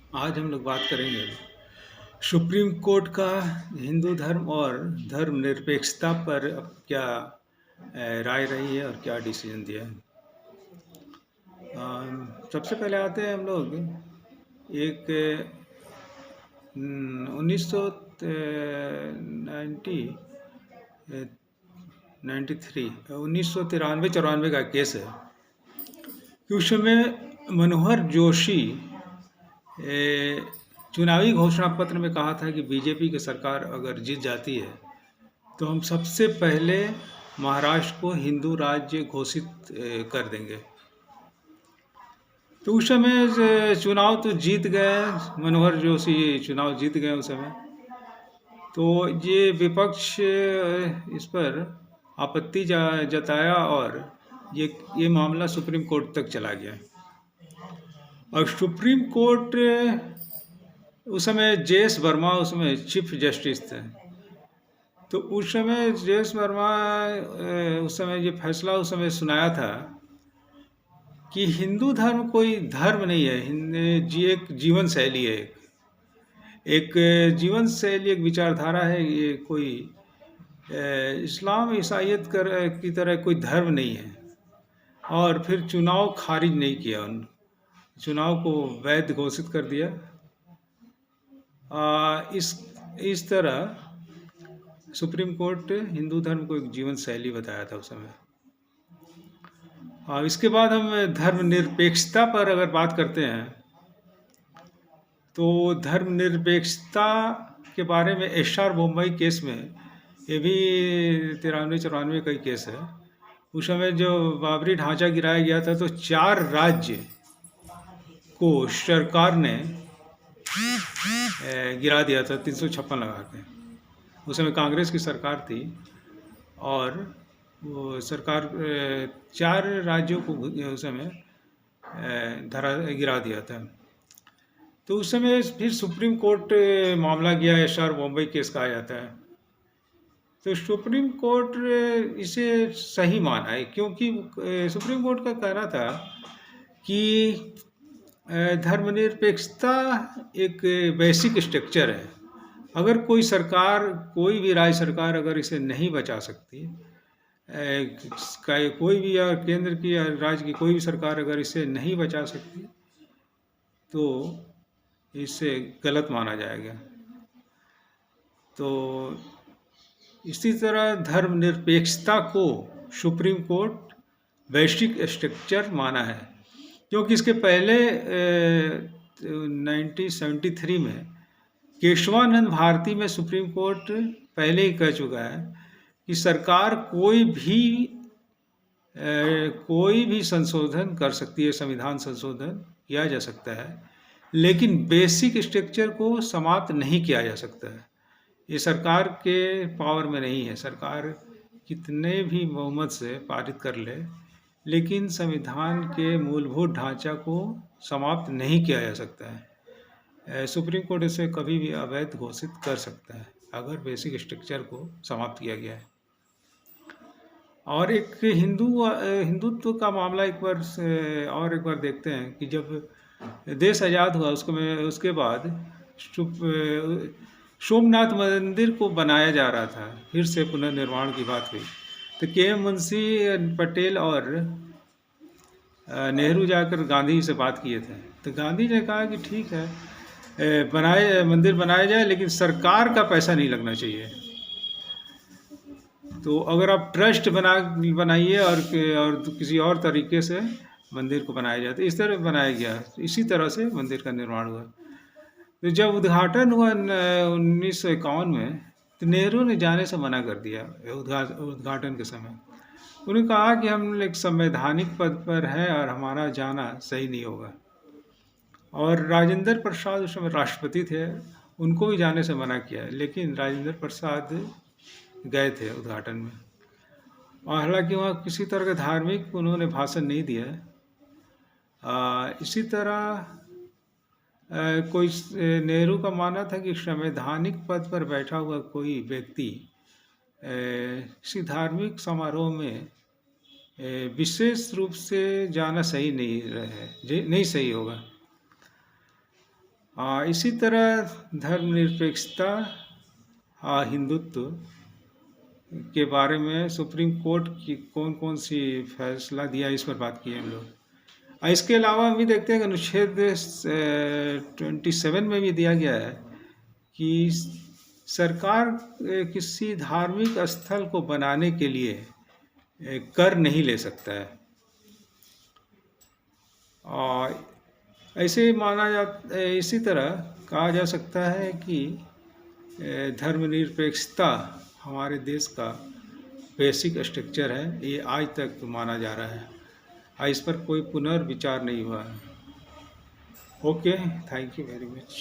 आज हम लोग बात करेंगे सुप्रीम कोर्ट का हिंदू धर्म और धर्मनिरपेक्षता पर अब क्या राय रही है और क्या डिसीजन दिया है। सबसे पहले आते हैं हम लोग एक 1990 93 1993-94 का केस है कि उस समय मनोहर जोशी ए, चुनावी घोषणा पत्र में कहा था कि बीजेपी की सरकार अगर जीत जाती है तो हम सबसे पहले महाराष्ट्र को हिंदू राज्य घोषित कर देंगे। तो उस समय चुनाव तो जीत गए, मनोहर जोशी चुनाव जीत गए उस समय। तो ये विपक्ष इस पर आपत्ति जताया और ये मामला सुप्रीम कोर्ट तक चला गया। और सुप्रीम कोर्ट उस समय जे.एस. वर्मा उसमें चीफ जस्टिस थे। तो उस समय जे.एस. वर्मा उस समय ये फैसला उस समय सुनाया था कि हिंदू धर्म कोई धर्म नहीं है, एक जीवन शैली है, एक जीवन शैली, एक विचारधारा है। ये कोई इस्लाम ईसाइयत की तरह कोई धर्म नहीं है। और फिर चुनाव खारिज नहीं किया, उन चुनाव को वैध घोषित कर दिया। इस तरह सुप्रीम कोर्ट हिंदू धर्म को एक जीवन शैली बताया था उस समय। इसके बाद हम धर्मनिरपेक्षता पर अगर बात करते हैं तो धर्मनिरपेक्षता के बारे में एस.आर. मुंबई केस में, ये भी 93-94 का ही केस है। उस समय जो बाबरी ढांचा गिराया गया था तो 4 राज्य को सरकार ने गिरा दिया था 356 लगा के। उस समय कांग्रेस की सरकार थी और वो सरकार 4 राज्यों को उस समय गिरा दिया था। तो उस समय फिर सुप्रीम कोर्ट मामला गया, एस.आर. मुंबई केस कहा जाता है। तो सुप्रीम कोर्ट इसे सही माना है, क्योंकि सुप्रीम कोर्ट का कहना था कि धर्मनिरपेक्षता एक बेसिक स्ट्रक्चर है। अगर कोई सरकार, कोई भी राज्य सरकार अगर इसे नहीं बचा सकती, कोई भी या केंद्र की या राज्य की कोई भी सरकार अगर इसे नहीं बचा सकती तो इसे गलत माना जाएगा। तो इसी तरह धर्मनिरपेक्षता को सुप्रीम कोर्ट वैश्विक स्ट्रक्चर माना है, क्योंकि इसके पहले 1973 में केशवानंद भारती में सुप्रीम कोर्ट पहले ही कह चुका है कि सरकार कोई भी संशोधन कर सकती है, संविधान संशोधन किया जा सकता है, लेकिन बेसिक स्ट्रक्चर को समाप्त नहीं किया जा सकता है। ये सरकार के पावर में नहीं है। सरकार कितने भी बहुमत से पारित कर ले, लेकिन संविधान के मूलभूत ढांचा को समाप्त नहीं किया जा सकता है। सुप्रीम कोर्ट इसे कभी भी अवैध घोषित कर सकता है अगर बेसिक स्ट्रक्चर को समाप्त किया गया है। और एक हिंदुत्व का मामला एक बार देखते हैं कि जब देश आज़ाद हुआ उसके बाद सोमनाथ मंदिर को बनाया जा रहा था, फिर से पुनर्निर्माण की बात हुई। तो के.एम. मुंशी पटेल और नेहरू जाकर गांधी से बात किए थे। तो गांधी ने कहा कि ठीक है, मंदिर बनाया जाए, लेकिन सरकार का पैसा नहीं लगना चाहिए। तो अगर आप ट्रस्ट बनाइए और किसी और तरीके से मंदिर को बनाया जाए, तो इस तरह बनाया गया। इसी तरह से मंदिर का निर्माण हुआ। तो जब उद्घाटन हुआ 1951 में, तो नेहरू ने जाने से मना कर दिया उद्घाटन के समय। उन्होंने कहा कि हम एक संवैधानिक पद पर हैं और हमारा जाना सही नहीं होगा। और राजेंद्र प्रसाद उस समय राष्ट्रपति थे, उनको भी जाने से मना किया, लेकिन राजेंद्र प्रसाद गए थे उद्घाटन में। और हालांकि वहाँ किसी तरह का धार्मिक उन्होंने भाषण नहीं दिया। इसी तरह कोई नेहरू का मानना था कि संवैधानिक पद पर बैठा हुआ कोई व्यक्ति किसी धार्मिक समारोह में विशेष रूप से जाना सही नहीं सही होगा। इसी तरह धर्मनिरपेक्षता, हिंदुत्व के बारे में सुप्रीम कोर्ट की कौन कौन सी फैसला दिया, इस पर बात की है हम लोग। इसके अलावा हम भी देखते हैं कि अनुच्छेद 27 में भी दिया गया है कि सरकार किसी धार्मिक स्थल को बनाने के लिए कर नहीं ले सकता है। और ऐसे माना जा इसी तरह कहा जा सकता है कि धर्मनिरपेक्षता हमारे देश का बेसिक स्ट्रक्चर है, ये आज तक माना जा रहा है। इस पर कोई पुनर्विचार नहीं हुआ है। Okay, thank you very much.